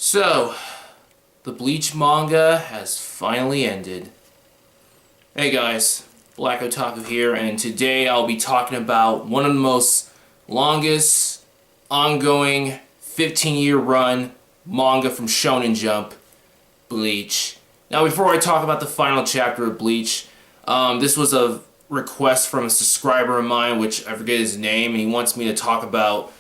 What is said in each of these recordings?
So, the Bleach manga has finally ended. Hey guys, Black Otaku here, and today I'll be talking about one of the most longest, ongoing, 15-year run manga from Shonen Jump, Bleach. Now before I talk about the final chapter of Bleach, this was a request from a subscriber of mine, which I forget his name, and he wants me to talk about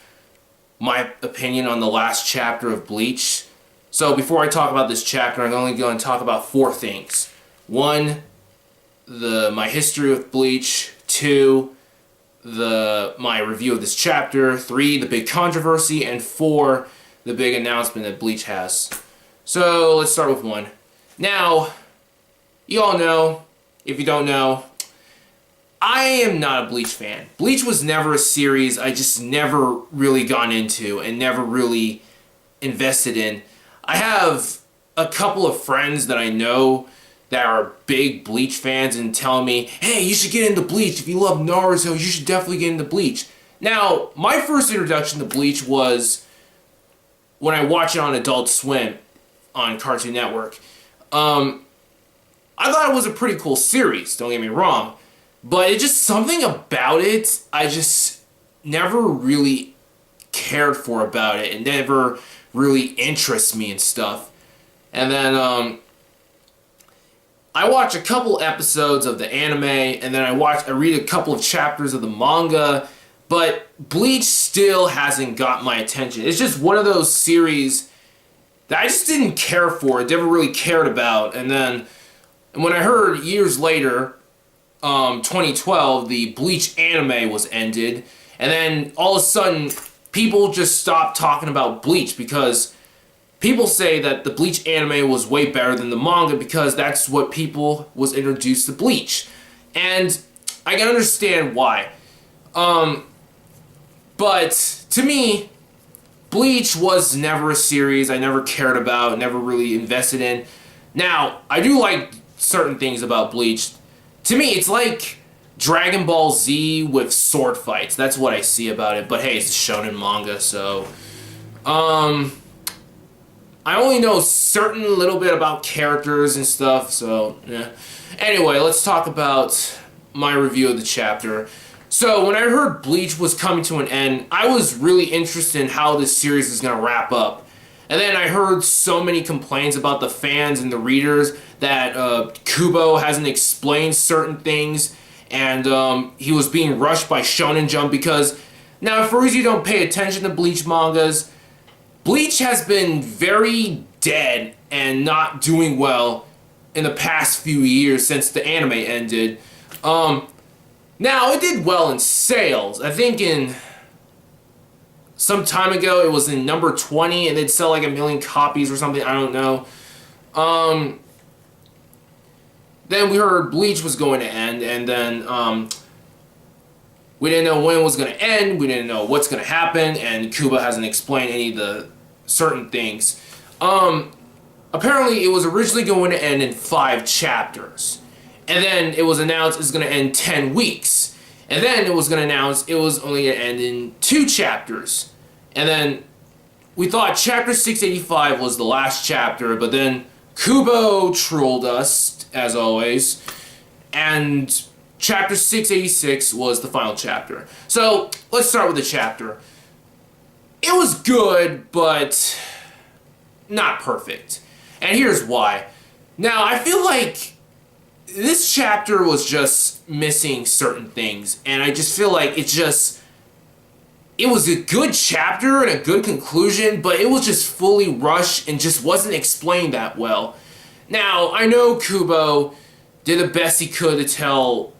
my opinion on the last chapter of Bleach. So before I talk about this chapter, I'm only going to talk about 4 things. 1, my history with Bleach. 2, my review of this chapter. 3, the big controversy. And 4, the big announcement that Bleach has. So let's start with 1. Now, you all know, if you don't know, I am not a Bleach fan. Bleach was never a series I just never really gone into and never really invested in. I have a couple of friends that I know that are big Bleach fans and telling me, hey, you should get into Bleach. If you love Naruto, you should definitely get into Bleach. Now, my first introduction to Bleach was when I watched it on Adult Swim on Cartoon Network. I thought it was a pretty cool series, don't get me wrong. But it's just something about it I just never really cared for about it. It never really interests me and stuff. And then I watch a couple episodes of the anime, and then I read a couple of chapters of the manga, but Bleach still hasn't got my attention. It's just one of those series that I just didn't care for, never really cared about. And when I heard years later, 2012, the Bleach anime was ended, and then all of a sudden people just stopped talking about Bleach because people say that the Bleach anime was way better than the manga because that's what people was introduced to Bleach. And I can understand why. But to me, Bleach was never a series I never cared about, never really invested in. Now, I do like certain things about Bleach. To me, it's like Dragon Ball Z with sword fights. That's what I see about it. But hey, it's a shonen manga, so I only know certain little bit about characters and stuff, so yeah. Anyway, let's talk about my review of the chapter. So when I heard Bleach was coming to an end, I was really interested in how this series is going to wrap up. And then I heard so many complaints about the fans and the readers that Kubo hasn't explained certain things, and he was being rushed by Shonen Jump because, now for those you don't pay attention to Bleach mangas, Bleach has been very dead and not doing well in the past few years since the anime ended. Now, it did well in sales. I think in some time ago, it was in number 20, and they'd sell like 1 million copies or something, I don't know. Then we heard Bleach was going to end, and then we didn't know when it was going to end, we didn't know what's going to happen, and Kubo hasn't explained any of the certain things. Apparently, it was originally going to end in 5 chapters, and then it was announced it's going to end 10 weeks, and then it was going to announce it was only going to end in 2 chapters. And then we thought chapter 685 was the last chapter, but then Kubo trolled us, as always, and chapter 686 was the final chapter. So, let's start with the chapter. It was good, but not perfect. And here's why. Now, I feel like this chapter was just missing certain things, and I just feel like it was a good chapter and a good conclusion, but it was just fully rushed and just wasn't explained that well. Now, I know Kubo did the best he could to tell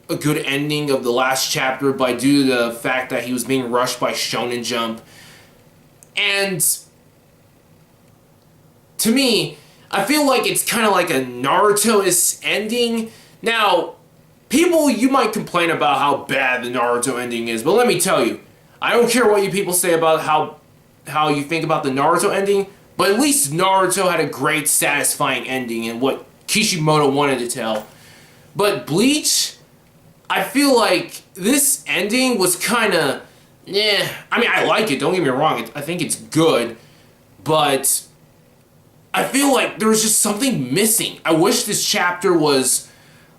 a good ending of the last chapter by due to the fact that he was being rushed by Shonen Jump. And to me, I feel like it's kind of like a Naruto-esque ending. Now, people, you might complain about how bad the Naruto ending is, but let me tell you, I don't care what you people say about how you think about the Naruto ending, but at least Naruto had a great, satisfying ending and what Kishimoto wanted to tell. But Bleach, I feel like this ending was kind of, I mean, I like it, don't get me wrong, I think it's good, but I feel like there was just something missing. I wish this chapter was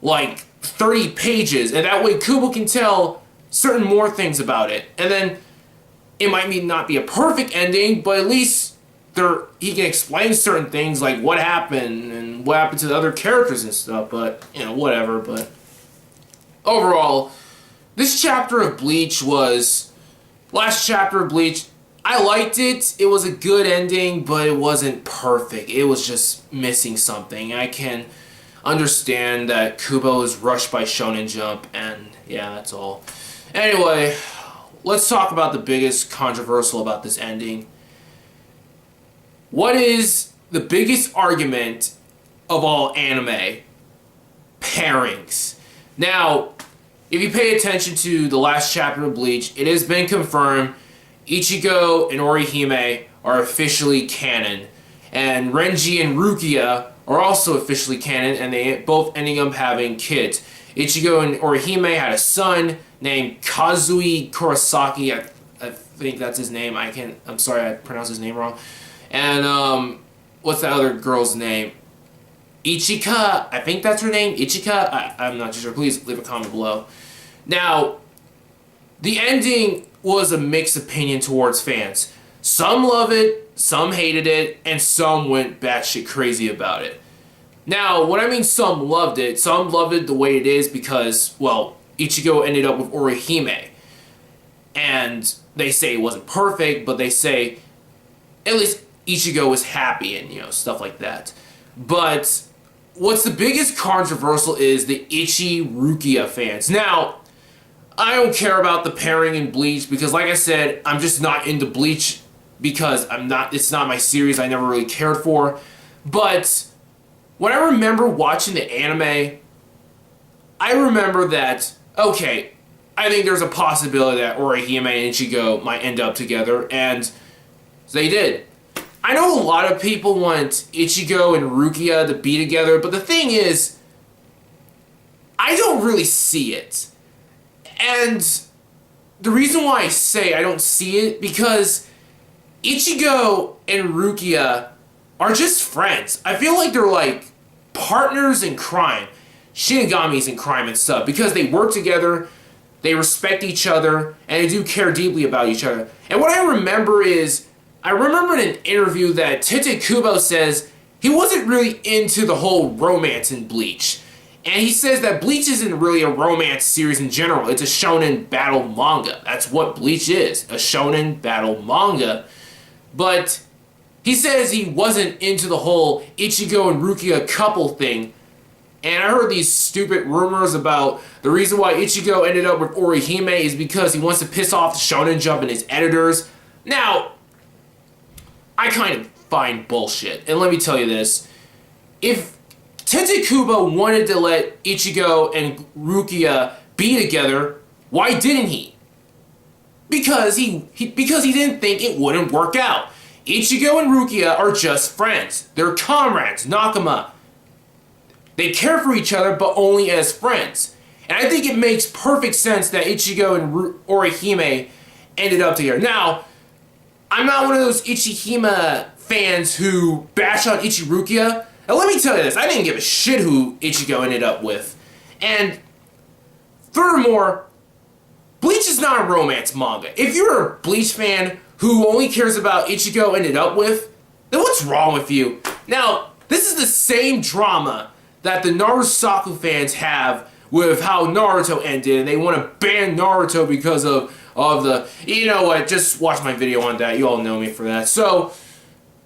like 30 pages, and that way Kubo can tell certain more things about it. And then it might not be a perfect ending, but at least he can explain certain things like what happened and what happened to the other characters and stuff. But whatever. But overall, this chapter of Bleach was last chapter of Bleach. I liked it. It was a good ending, but it wasn't perfect. It was just missing something. I can understand that Kubo is rushed by Shonen Jump, and yeah, that's all. Anyway, let's talk about the biggest controversial about this ending. What is the biggest argument of all anime? Pairings. Now, if you pay attention to the last chapter of Bleach, it has been confirmed Ichigo and Orihime are officially canon, and Renji and Rukia are also officially canon, and they both ending up having kids. Ichigo and Orihime had a son named Kazui Kurosaki. I think that's his name. I'm sorry, I pronounced his name wrong. And what's the other girl's name? Ichika. I think that's her name. Ichika. I'm not too sure. Please leave a comment below. Now, the ending was a mixed opinion towards fans. Some love it, some hated it, and some went batshit crazy about it. Now, what I mean some loved it the way it is because, well, Ichigo ended up with Orihime. And they say it wasn't perfect, but they say at least Ichigo was happy and, stuff like that. But what's the biggest controversial is the Rukia fans. Now, I don't care about the pairing in Bleach because, like I said, I'm just not into Bleach because it's not my series I never really cared for. But when I remember watching the anime, I remember that, okay, I think there's a possibility that Orihime and Ichigo might end up together, and they did. I know a lot of people want Ichigo and Rukia to be together, but the thing is, I don't really see it. And the reason why I say I don't see it, because Ichigo and Rukia are just friends. I feel like they're like partners in crime, Shinigamis in crime and stuff, because they work together, they respect each other, and they do care deeply about each other. And what I remember is, I remember in an interview that Tite Kubo says he wasn't really into the whole romance in Bleach. And he says that Bleach isn't really a romance series in general. It's a shonen battle manga. That's what Bleach is, a shonen battle manga. But he says he wasn't into the whole Ichigo and Rukia couple thing. And I heard these stupid rumors about the reason why Ichigo ended up with Orihime is because he wants to piss off the Shonen Jump and his editors. Now, I kind of find bullshit. And let me tell you this. If Tite Kubo wanted to let Ichigo and Rukia be together, why didn't he? Because he didn't think it wouldn't work out. Ichigo and Rukia are just friends. They're comrades, nakama. They care for each other, but only as friends. And I think it makes perfect sense that Ichigo and Orihime ended up together. Now, I'm not one of those Ichihime fans who bash on Ichirukia. Now let me tell you this, I didn't give a shit who Ichigo ended up with. And furthermore, Bleach is not a romance manga. If you're a Bleach fan who only cares about Ichigo ended up with, then what's wrong with you? Now, this is the same drama that the Narusaku fans have with how Naruto ended, and they want to ban Naruto because of the... You know what, just watch my video on that, you all know me for that. So,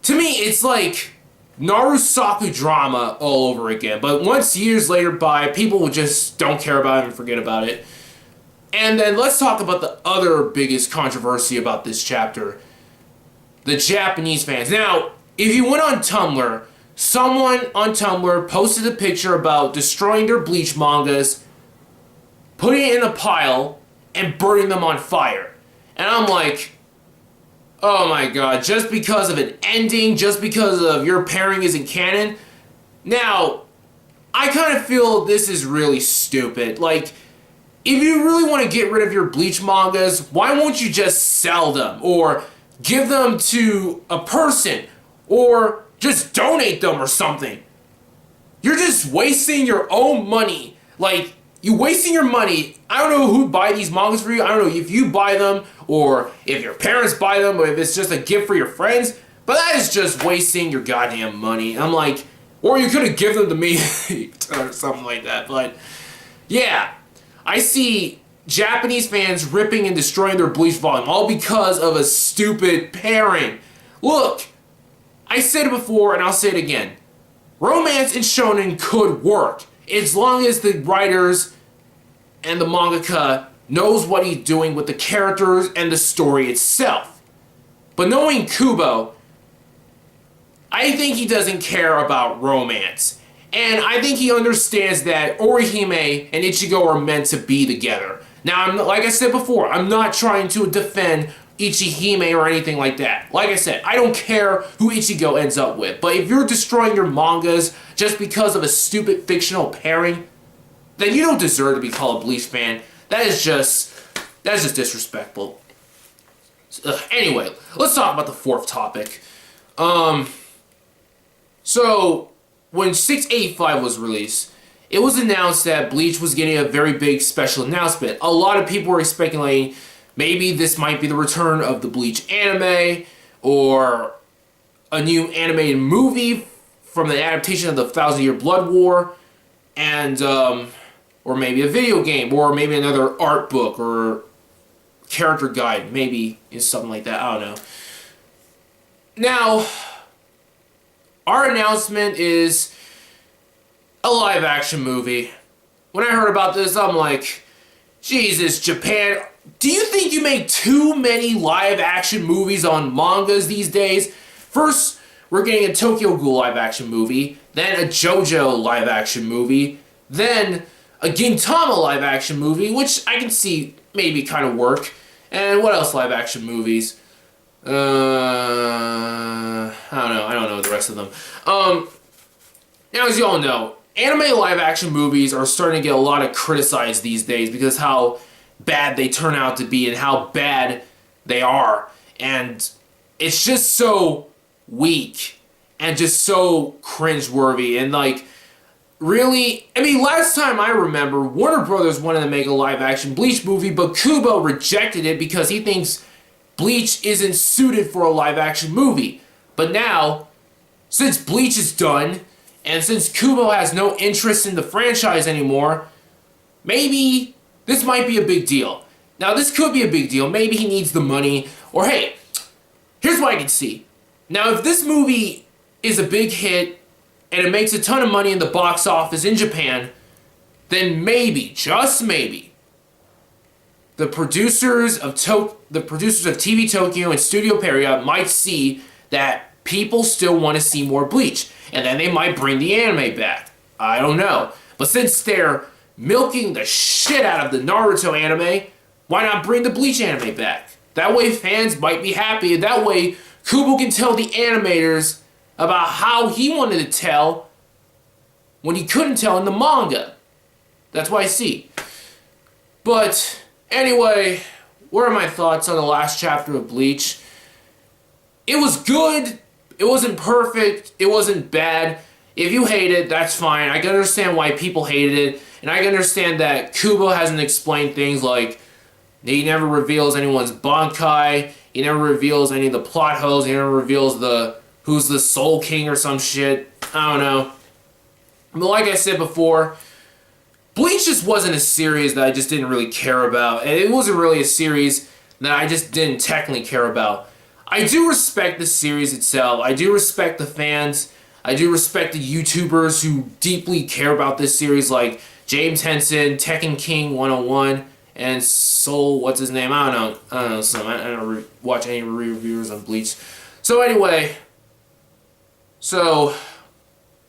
to me, it's like Narusaku drama all over again. But once years later by, people just don't care about it and forget about it. And then let's talk about the other biggest controversy about this chapter. The Japanese fans. Now, if you went on Tumblr, someone on Tumblr posted a picture about destroying their Bleach mangas, putting it in a pile, and burning them on fire. And I'm like, oh my god, just because of an ending, just because of your pairing isn't canon? Now, I kind of feel this is really stupid. Like, if you really want to get rid of your Bleach mangas, why won't you just sell them? Or give them to a person? or just donate them or something. You're just wasting your own money. Like, you're wasting your money. I don't know who buy these mangas for you. I don't know if you buy them or if your parents buy them or if it's just a gift for your friends. But that is just wasting your goddamn money. I'm like, or you could have given them to me or something like that. But yeah, I see Japanese fans ripping and destroying their Bleach volume all because of a stupid pairing. Look, I said it before and I'll say it again. Romance in shonen could work as long as the writers and the mangaka knows what he's doing with the characters and the story itself. But knowing Kubo, I think he doesn't care about romance. And I think he understands that Orihime and Ichigo are meant to be together. Now, like I said before, I'm not trying to defend Ichihime or anything like that. Like I said, I don't care who Ichigo ends up with. But if you're destroying your mangas just because of a stupid fictional pairing, then you don't deserve to be called a Bleach fan. That's just disrespectful. Anyway, let's talk about the fourth topic. So, when 685 was released, it was announced that Bleach was getting a very big special announcement. A lot of people were speculating maybe this might be the return of the Bleach anime, or a new animated movie from the adaptation of the Thousand Year Blood War, and or maybe a video game, or maybe another art book, or character guide, maybe is something like that, I don't know. Now, our announcement is a live action movie. When I heard about this, I'm like, Jesus, Japan, do you think you make too many live action movies on mangas these days? First, we're getting a Tokyo Ghoul live action movie, then a JoJo live action movie, then a Gintama live action movie, which I can see maybe kind of work. And what else live action movies? I don't know the rest of them. Now, as you all know, anime live action movies are starting to get a lot of criticized these days because how bad they turn out to be and how bad they are. And it's just so weak and just so cringeworthy. And like, really, I mean, last time I remember, Warner Brothers wanted to make a live action Bleach movie, but Kubo rejected it because he thinks Bleach isn't suited for a live action movie. But now, since Bleach is done, and since Kubo has no interest in the franchise anymore, maybe this might be a big deal. Now, this could be a big deal. Maybe he needs the money. Or hey, here's what I can see. Now, if this movie is a big hit, and it makes a ton of money in the box office in Japan, then maybe, just maybe, the producers of TV Tokyo and Studio Pierrot might see that people still want to see more Bleach, and then they might bring the anime back. I don't know. But since they're milking the shit out of the Naruto anime, why not bring the Bleach anime back? That way fans might be happy, and that way Kubo can tell the animators about how he wanted to tell when he couldn't tell in the manga. That's what I see. But anyway, what are my thoughts on the last chapter of Bleach? It was good. It wasn't perfect. It wasn't bad. If you hate it, that's fine. I can understand why people hated it. And I can understand that Kubo hasn't explained things like he never reveals anyone's Bankai. He never reveals any of the plot holes. He never reveals who's the Soul King or some shit. I don't know. But like I said before, Bleach just wasn't a series that I just didn't really care about. And it wasn't really a series that I just didn't technically care about. I do respect the series itself. I do respect the fans. I do respect the YouTubers who deeply care about this series, like James Henson, Tekken King 101, and Soul, what's his name? I don't know. I don't watch any reviewers on Bleach. So anyway,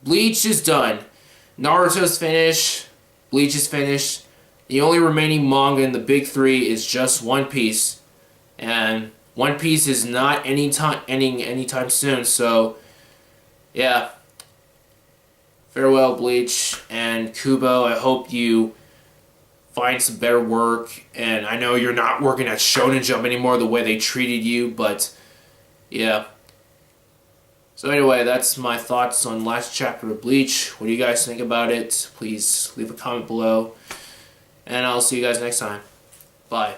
Bleach is done. Naruto's finished. Bleach is finished. The only remaining manga in the big three is just One Piece. And One Piece is not ending anytime soon, so yeah. Farewell, Bleach, and Kubo. I hope you find some better work. And I know you're not working at Shonen Jump anymore the way they treated you, but yeah. So anyway, that's my thoughts on last chapter of Bleach. What do you guys think about it? Please leave a comment below. And I'll see you guys next time. Bye.